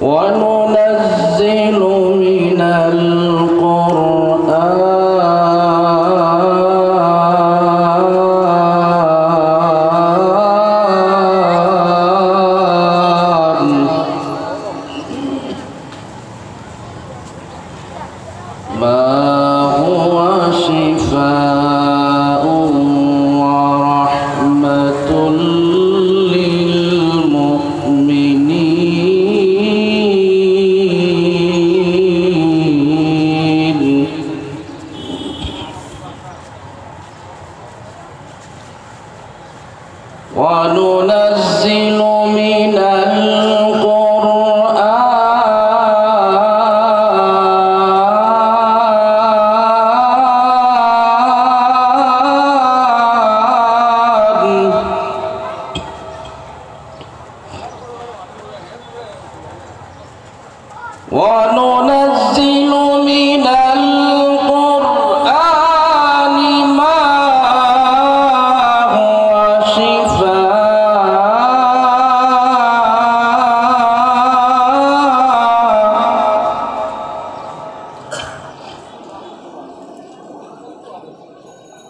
وننزل من القرآن ما هو شفاء ورحمة وننزل من القرآن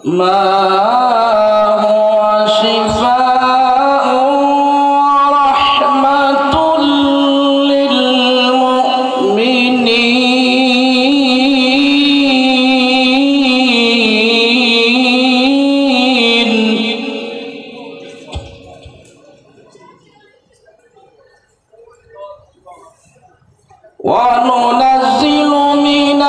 ما هو شفاء ورحمة للمؤمنين وننزل من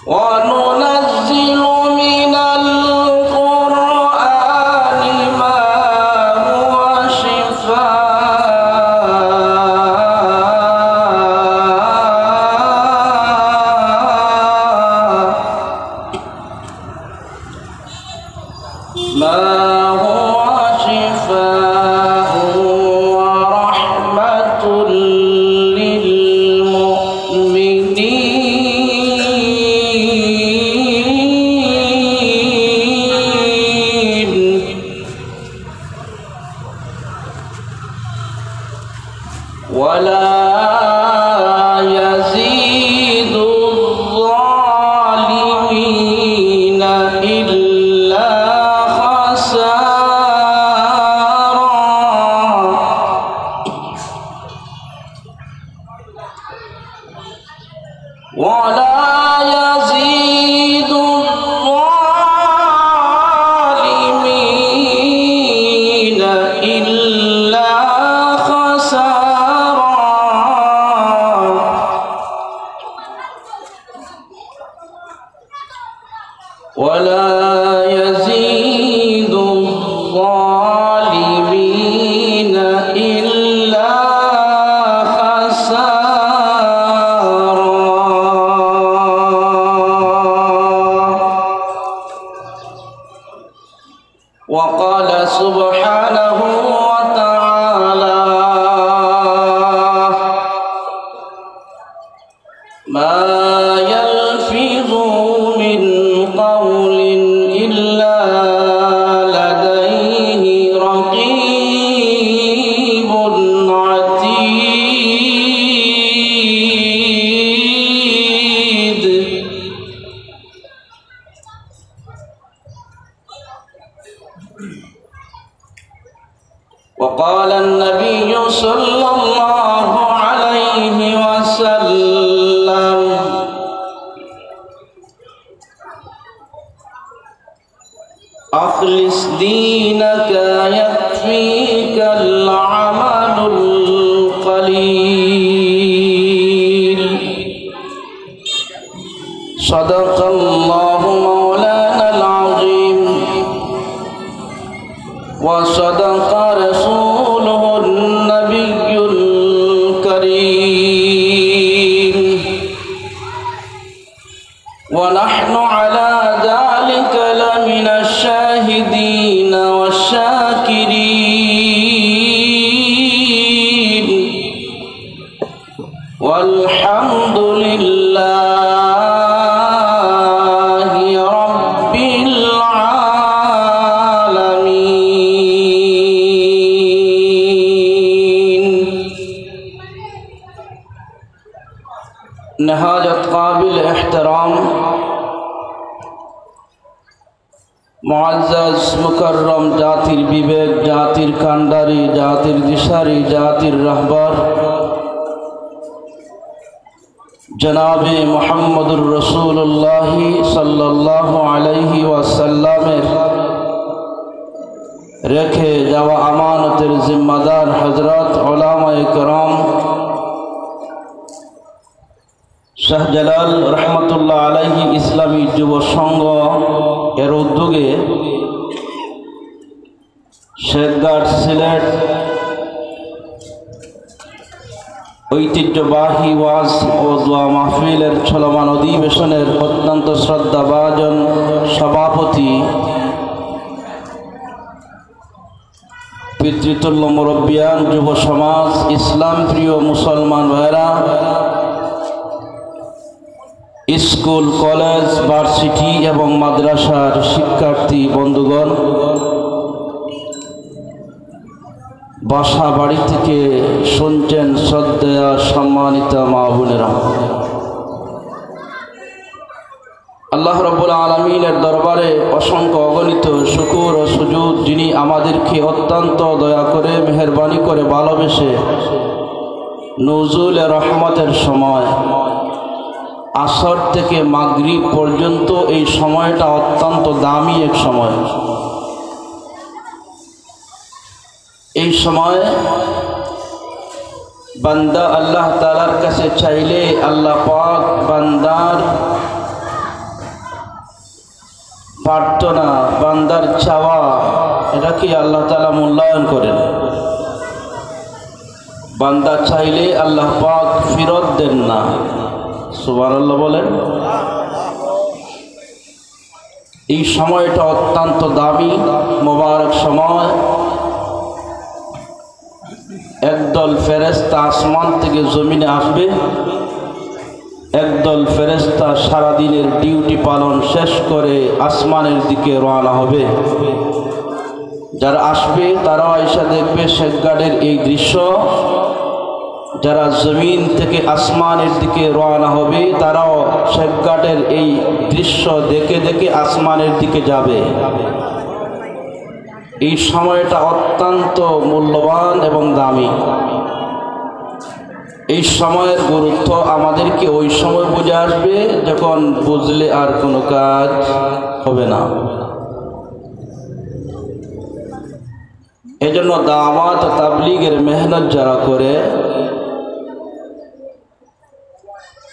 وننزل من القرآن ما هو شفاء ورحمة ولا يزيد الظالمين إلا خسارا ولا يزيد الظالمين إلا ولا يزيد الظالمين إلا خسارا. وقال سبحانه وتعالى: ما يلفظ من قول إلا لديه رقيب عتيد. وقال النبي صلى الله عليه وسلم: أخلص دينك يكفيك العمل القليل. صدق الله مولانا العظيم وصدق رسوله النبي الكريم ونحن على ذلك لمن الشاهدين والشاكرين والحمد لله رب العالمين نهايت قابل احترام মুআজ্জাজ মুকাররম জাতির বিবেক, জাতির কান্ডারি, জাতির দিশারি, জাতির রাহবার জনাবে মুহাম্মদুর রাসূলুল্লাহ সাল্লাল্লাহু আলাইহি ওয়াসাল্লামের রেখে যাওয়া আমানতের জিম্মাদার হযরত উলামায়ে কেরাম শাহজালাল রহমতুল্লাহ আলাইহি ইসলামী যুব সংঘ এর উদ্যোগে শেখঘাট সিলেট ঐতিহ্যবাহী ওয়াজ ও দোয়া মাহফিলের চলমান অধিবেশনের অত্যন্ত শ্রদ্ধাভাজন সভাপতি পিতৃতুল্য মুরব্বিয়ান, যুব সমাজ, ইসলাম প্রিয় মুসলমান ভাইরা, স্কুল, কলেজ, ভার্সিটি এবং মাদ্রাসার শিক্ষার্থী বন্ধুগণ, বাসা বাড়ি থেকে শুনছেন শ্রদ্ধেয় সম্মানিত মা বোনেরা, আল্লাহ রাব্বুল আলামিনের দরবারে অসংখ্য অগণিত শুকর ও সুজুদ, যিনি আমাদেরকে অত্যন্ত দয়া করে মেহেরবানি করে ভালোবেসে নুজুল রহমতের সময় আসর থেকে মাগরিব পর্যন্ত এই সময়টা অত্যন্ত দামি এক সময়। এই সময় বান্দা আল্লাহ তাআলার কাছে চাইলে আল্লাহ পাক বান্দার প্রার্থনা, বান্দার চাওয়া, এটাকে আল্লাহ তাআলা মূল্যায়ন করেন। বান্দা চাইলে আল্লাহ পাক ফেরত দেন না। সুবহানাল্লাহ বলেন। এই সময়টা অত্যন্ত দামি মোবারক সময়। একদল ফেরেশতা আসমান থেকে জমিনে আসবে, একদল ফেরেশতা সারাদিনের ডিউটি পালন শেষ করে আসমানের দিকে রওনা হবে। যারা আসবে তারাও এসে দেখবে শেখঘাটের এই দৃশ্য। যারা জমিন থেকে আসমানের দিকে রওনা হবে তারাও শেখঘাটের এই দৃশ্য দেখে দেখে আসমানের দিকে যাবে। এই সময়টা অত্যন্ত মূল্যবান এবং দামি। এই সময়ের গুরুত্ব আমাদেরকে ওই সময় বুঝে আসবে যখন বুঝলে আর কোনো কাজ হবে না। এজন্য দাওয়াত ও তাবলীগের মেহনত যারা করে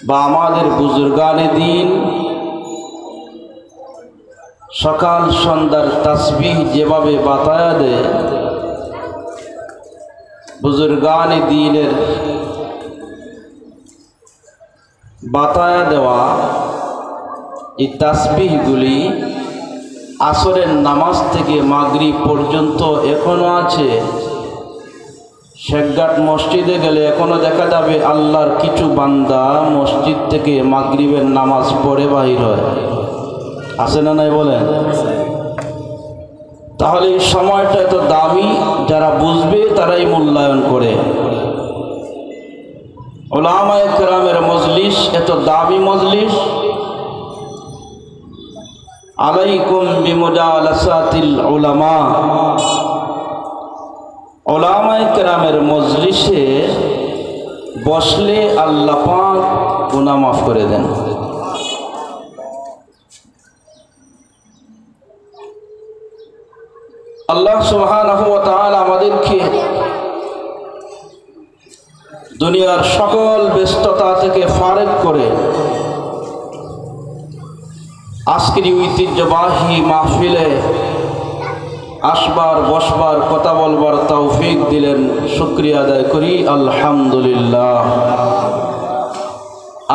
বা আমাদের বুজুর্গানে দিন সকাল সন্ধ্যার তাসবিহ যেভাবে বাতায়া দেয়, বুজুর্গানে দিনের বাতায়া দেওয়া এই তাসবিহগুলি আসরের নামাজ থেকে মাগরিব পর্যন্ত এখনো আছে। শেখঘাট মসজিদে গেলে এখনো দেখা যাবে আল্লাহর কিছু বান্দা মসজিদ থেকে মাগরিবের নামাজ পড়ে বাহির হয়। আছে না নাই বলেন? তাহলে এই সময়টা এত দামি, যারা বুঝবে তারাই মূল্যায়ন করে। উলামায়ে কেরামের মজলিস এত দামি মজলিস। আলাইকুম বিমুজালাসাতিল উলামা। উলামায়ে কেরামের মজলিসে বসলে আল্লাহ পাক গুনাহ মাফ করে দেন। আল্লাহ সুবহানাহু ওয়া তাআলা আমাদেরকে দুনিয়ার সকল ব্যস্ততা থেকে ফারেক করে আজকের ঐতিহ্যবাহী মাহফিলে আসবার, বসবার, কথা বলবার তৌফিক দিলেন। শুকরিয়া আদায় করি, আলহামদুলিল্লাহ।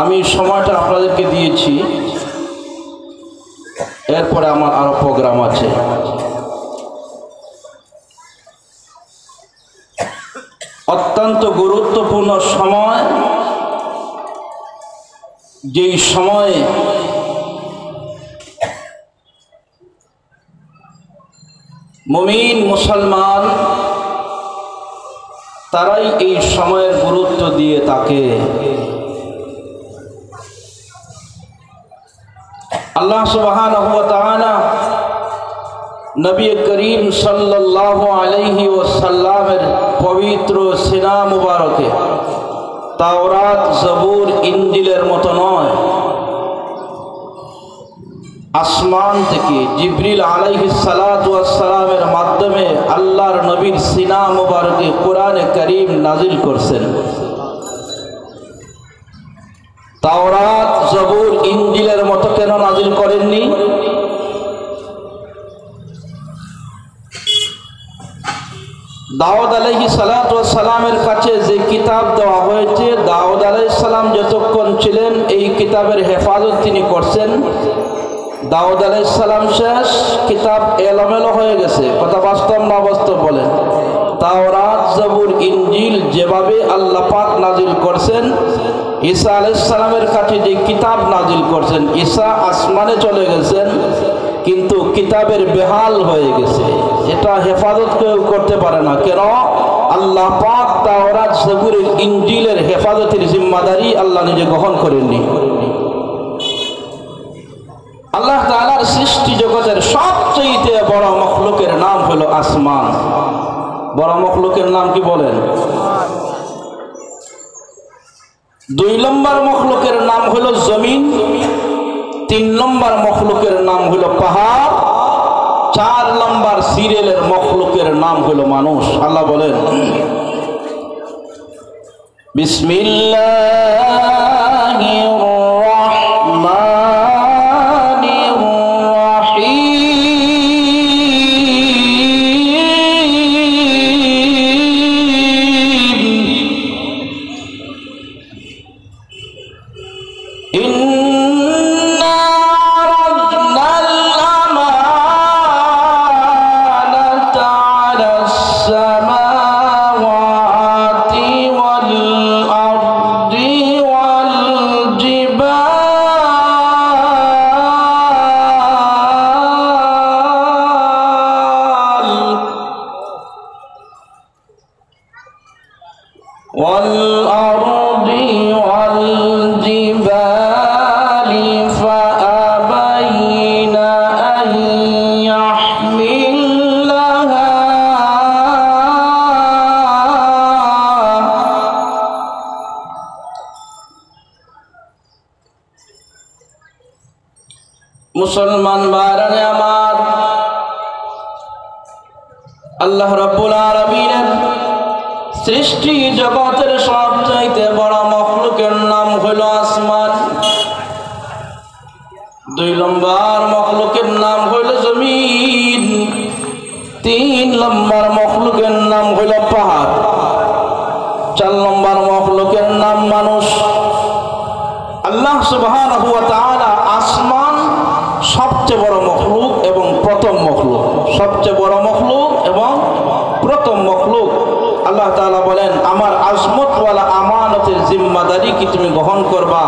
আমি সময়টা আপনাদেরকে দিয়েছি, এরপরে আমার আরো প্রোগ্রাম আছে। অত্যন্ত গুরুত্বপূর্ণ সময়, যেই সময়ে মুমিন মুসলমান তারাই এই সময়ের গুরুত্ব দিয়ে থাকে। আল্লাহ সুবহানাহু ওয়া তাআলা নবী করিম সাল্লাল্লাহু আলাইহি ওয়াসাল্লামের পবিত্র সিনা মুবারকে তাওরাত, জবুর, ইনজিলের মতো নয়, আসমান থেকে জিবরিল আলাইহিস সালাতু ওয়াস সালামের মাধ্যমে আল্লাহর নবীর সিনা মুবারকে কোরআনে কারীম নাজিল করছেন। তাওরাত, জবুর, ইনজিলের মতো কেন নাজিল করেননি? দাউদ আলাইহিস সালাতু ওয়াস সালামের কাছে যে কিতাব দেওয়া হয়েছে, দাউদ আলাইহিস সালাম যতক্ষণ ছিলেন এই কিতাবের হেফাজত তিনি করছেন। দাউদ আলাইহিস সালাম শেষ, কিতাব এলোমেলো হয়ে গেছে। কথা বাস্তব না বাস্তব বলেন? তাওরাত, জবুর, ইনজিল যেভাবে আল্লাহ পাক নাজিল করছেন, ঈসা আলাইহিস সালামের কাছে যে কিতাব নাজিল করছেন, ঈসা আসমানে চলে গেছেন কিন্তু কিতাবের বেহাল হয়ে গেছে। এটা হেফাজত কেউ করতে পারে না। কেন? আল্লাহ পাক তাওরাত, জবুর, ইনজিলের হেফাজতের জিম্মাদারি আল্লাহ নিজে গ্রহণ করেননি। আল্লাহ তাআলার সৃষ্টি জগতের সবচেয়ে বড় মখলুকের নাম হলো আসমান। বড় মখলুকের নাম কি বলেন? 2 নম্বর মখলুকের নাম হলো জমিন, 3 নম্বর মখলুকের নাম হলো পাহাড়, 4 নম্বর সিরিয়ালের মখলুকের নাম হলো মানুষ। আল্লাহ বলেন, বিসমিল্লাহির রাহমানির রাহিম, ইন্না আরাদনাল আমানাতা আলাস সামাওয়াতি ওয়াল আরদি ওয়াল জিবাল والأرض والجبال فأبين أن يحملنها মুসলমান ভাইরানে আমার, আল্লাহ রাব্বুল আলামিনের সৃষ্টি জগতের সবচাইতে বড় মখলুকের নাম হলো আসমান। 2 নম্বর মখলুকের নাম হলো জমিন, 3 নম্বর মখলুকের নাম হলো পাহাড়, 4 নম্বর মখলুকের নাম মানুষ। আল্লাহ সুবহানাহু ওয়া তাআলা আসমান সবচেয়ে বড় মখলুক এবং প্রথম মখলুক, সবচেয়ে বড় মখলুক এবং প্রথম মখলুক। আল্লাহ তাআলা বলেন, আমার আজমতওয়ালা আমানতের জিম্মাদারি কি তুমি গ্রহণ করবা?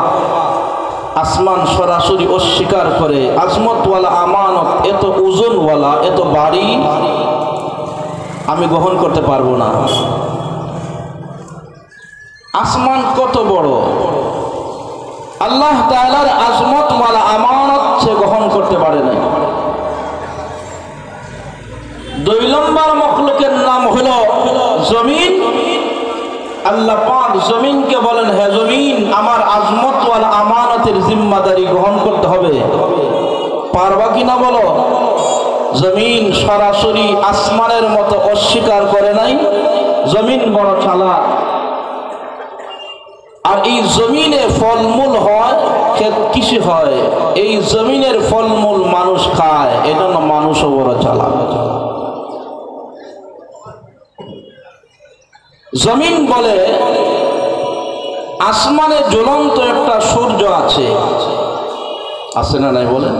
আসমান সরাসরি অস্বীকার করে, আজমতওয়ালা আমানত এত ওজনওয়ালা, এত ভারী, আমি গ্রহণ করতে পারবো না। আসমান কত বড়, আল্লাহ তাআলার আজমতওয়ালা আমানত সে গ্রহণ করতে পারে না। 2 নম্বর মখলুকের নাম হলো জমিন। আল্লাহ পাক জমিনকে বলেন, হে জমিন, আমার আজমত ওয়াল আমানতের জিম্মাদারি গ্রহণ করতে হবে। পারবা কিনা বলো? জমিন সরাসরি আসমানের মতো অস্বীকার করে নাই। জমিন বড় চালাক। আর এই জমিনে ফলমূল হয়, ক্ষেত কৃষি হয়, এই জমিনের ফলমূল মানুষ খায়, এজন্য মানুষও বড় চালাক। জমিন বলে আসমানে জ্বলন্ত একটা সূর্য আছে, আছে না নাই বলেন?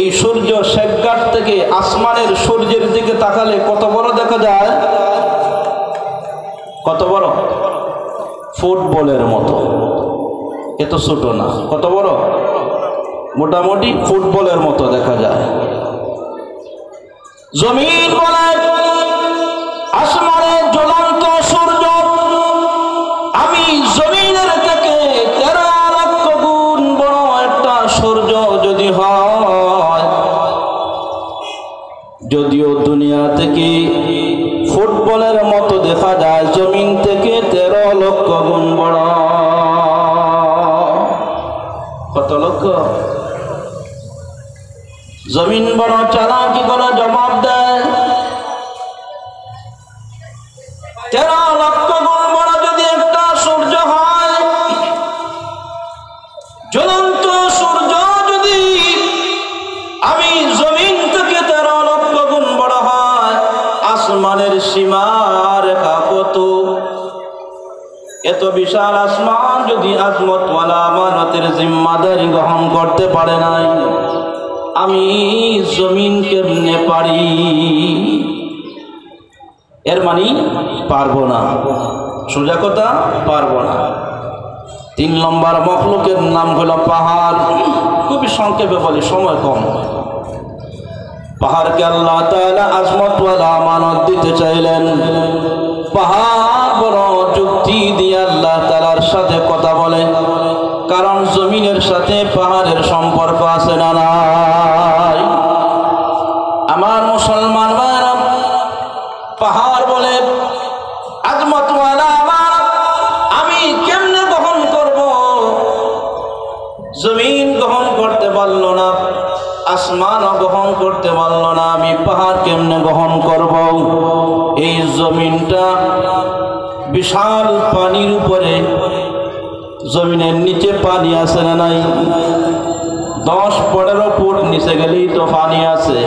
এই সূর্য শেখঘাট থেকে আসমানের সূর্যের দিকে তাকালে কত বড় দেখা যায়? কত বড়? ফুটবলের মতো, এত ছোট না। কত বড়? মোটামুটি ফুটবলের মতো দেখা যায়। জমিন বলে আসমানের জ্বলন্ত সূর্য, আমি জমিনের থেকে 13 লক্ষ গুণ বড় একটা সূর্য যদি হয়, যদিও দুনিয়া থেকে ফুটবলের মতো দেখা যায়, জমিন থেকে 13 লক্ষ গুণ বড়। কত লক্ষ? জমিন বড় চালাকি করে জবাব দেয়, 13 লক্ষ গুণ বড় যদি একটা সূর্য হয়, জ্বলন্ত সূর্য যদি আমি জমিন থেকে 13 লক্ষ গুণ বড় হয়, আসমানের সীমারেখা কত? এত বিশাল আসমান যদি আজমতওয়ালা আমানতের জিম্মাদারি গ্রহণ করতে পারে নাই, আমি জমিন কেমনে পারি? এর মানে পারবো না, সোজা কথা পারবো না। 3 নম্বর মখলুকের নাম হলো পাহাড়। খুবই সংক্ষেপে বলি, সময় কম। পাহাড়কে আল্লাহ তাআলা আজমতওয়ালা আমানত দিতে চাইলেন। পাহাড় বড় যুক্তি দিয়ে আল্লাহ তাআলার সাথে কথা বলে, কারণ জমিনের সাথে পাহাড়ের সম্পর্ক আছে না নাই? আমার মুসলমান ভাইরা, পাহাড় বলে আজমতওয়ালা আমানত আমি কেমনে গ্রহণ করব? জমিন গ্রহণ করতে পারলো না, আসমানও গ্রহণ করতে পারলো না, আমি পাহাড় কেমনে গ্রহণ করব? এই জমিনটা বিশাল পানির উপরে, জমিনের নিচে পানি আছে না নাই? 10-15 ফুট নিচে গেলেই তো পানি আছে।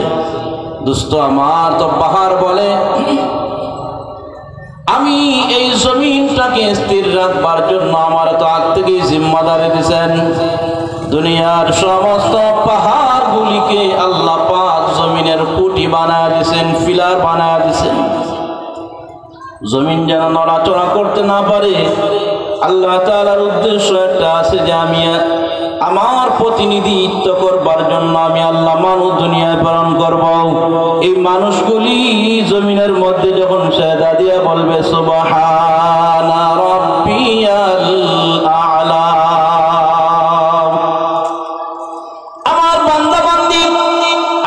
দোস্ত আমার, তো পাহাড় বলে আমি এই জমিনটাকে স্থির রাখবার জন্য আমার তো আগ থেকেই জিম্মাদারি দিয়েছেন। দুনিয়ার সমস্ত পাহাড়গুলিকে আল্লাহ পাক জমিনের পুটি বানায় দিয়েছেন, ফিলার বানায় দিয়েছেন, জমিন যেন নড়াচড়া করতে না পারে। আল্লাহ তাআলার উদ্দেশ্য একটা আছে যে আমি আমার প্রতিনিধিত্ব করবার জন্য আমি আল্লাহ মানুষ দুনিয়ায় প্রেরণ করব। এই মানুষগুলি জমিনের মধ্যে যখন সেজদা দিয়ে বলবে সুবহানা রাব্বিয়াল আ'লা, আমার বান্দা বান্দি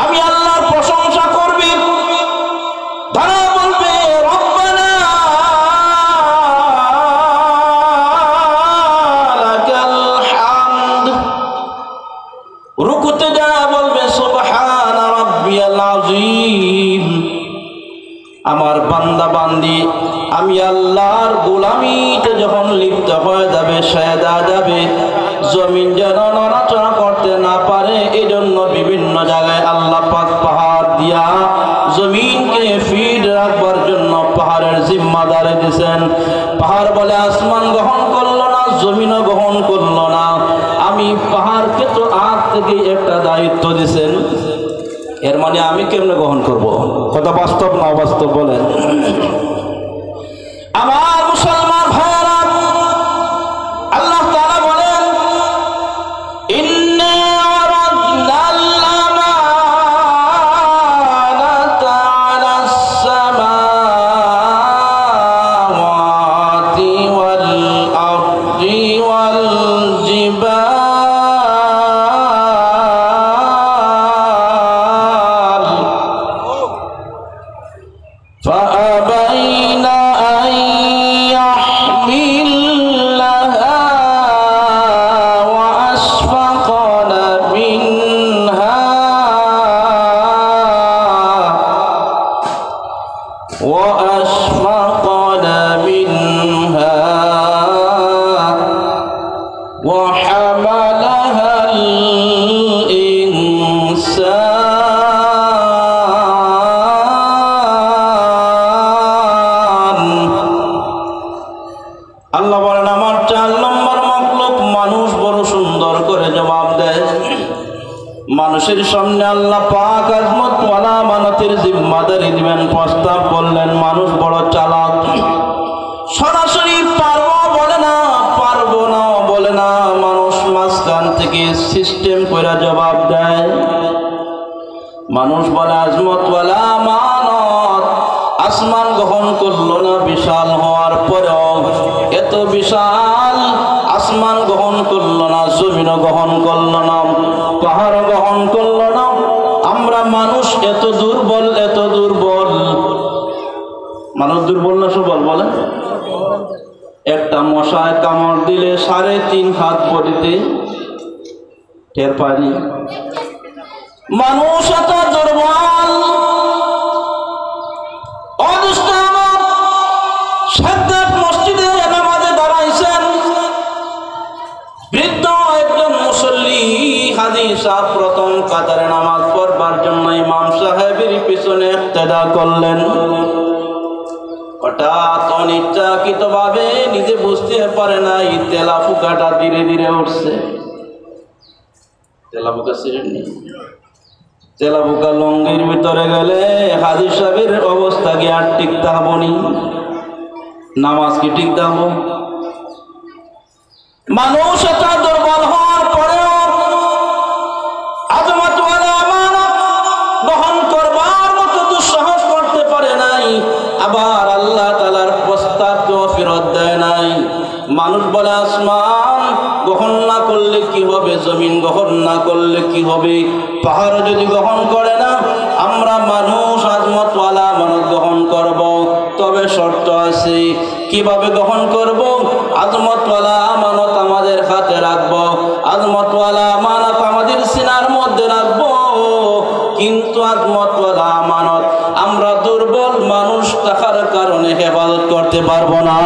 আমি আল্লাহর প্রশংসা করবে, তারা বলবে রব্বানা লাকাল হামদ। রুকুতে যা বলবে সুবহানা রাব্বিয়াল আযীম। আমার বান্দা বান্দি আমি আল্লাহর গোলামিতে যখন লিপ্ত হয়ে যাবে, সেজদা যাবে, জমিন যেন নড়াচড়া করতে না পারে, এই জন্য বিভিন্ন জায়গায় আল্লাহ পাক পাহাড় দিয়া জমিনকে ফিট রাখবার জন্য পাহাড়ের জিম্মাদারি দিয়েছেন। পাহাড় বলে আসমান গ্রহণ করলো না, জমিনও গ্রহণ করলো না, আমি পাহাড়কে তো আগ থেকে একটা দায়িত্ব দিয়েছেন, এর মানে আমি কেমনে গ্রহণ করব? কথা বাস্তব না অবাস্তব বলেন? আমার মুসলমান ভাইরা, আল্লাহ তাআলা বলেন ইন্না আরাদনাল আমানাতা আলাস সামাওয়াতি ওয়াল আরদি ওয়াল জিবাল فأبين أن يحملنها وأشفقن منها وحملها الإنسان। আল্লাহ বলেন আমার 4 নম্বর মাখলুক মানুষ বড় সুন্দর করে জবাব দেয়। মানুষের সামনে আল্লাহ পাক আজমত ওয়ালা আমানতের জিম্মাদারি দিবেন, প্রস্তাব করলেন। মানুষ বড় চালাক, থেকে সিস্টেম করে জবাব দেয়। মানুষ বলে আজমতওয়ালা আমানত, আসমান গ্রহণ করলো না বিশাল হওয়ার পরেও, এত বিশাল আসমান গ্রহণ করলো না, জমিনও গ্রহণ করলো না, পাহাড় গ্রহণ করলো না। আমরা মানুষ এত দুর্বল, এত দুর্বল। মানুষ দুর্বল না সবল বলে? একটা মশায় কামড় দিলে 3.5 হাত বডিতে টের পারি। মানুষ এত দুর্বল। মসজিদে নামাজে দাঁড়াইছেন বৃদ্ধ একজন মুসল্লি হাজী সাহেব, প্রথম কাতারে নামাজ পড়বার জন্য ইমাম সাহেবের পিছনে ইক্তেদা করলেন। হঠাৎ অনিচ্ছাকৃত ভাবে নিজে বুঝতে পারে নাই তেলা ফুকাটা ধীরে ধীরে উঠছে। তেলা ফুকা ছিলেননি, তেলা ফুকা লঙ্গির ভিতরে গেলে হাজী সাহেবের অবস্থা কি আর ঠিক থাকবনি? নামাজ কি ঠিক থাকবো? মানুষ এত দুর্বল হওয়ার পরেও আজমতওয়ালা আমানত গ্রহণ করবার মতো দুঃসাহস করতে পারে নাই, আবার আল্লাহ তাআলার প্রস্তাবকেও ফেরত দেয় নাই। মানুষ বলে আসমান গ্রহণ না করলে কি হবে, জমিন গ্রহণ না করলে কি হবে, পাহাড় যদি গ্রহণ করে না, আমরা মানুষ আজমতওয়ালা আমানত গ্রহণ করব। তবে শর্ত আছে, কিভাবে গ্রহণ করব? আজমতওয়ালা আমানত আমাদের হাতে রাখবো, আজমতওয়ালা আমানত আমাদের সিনার মধ্যে রাখবো। কিন্তু আজমতওয়ালা আমানত আমরা দুর্বল মানুষ থাকার কারণে হেফাজত করতে পারবো না।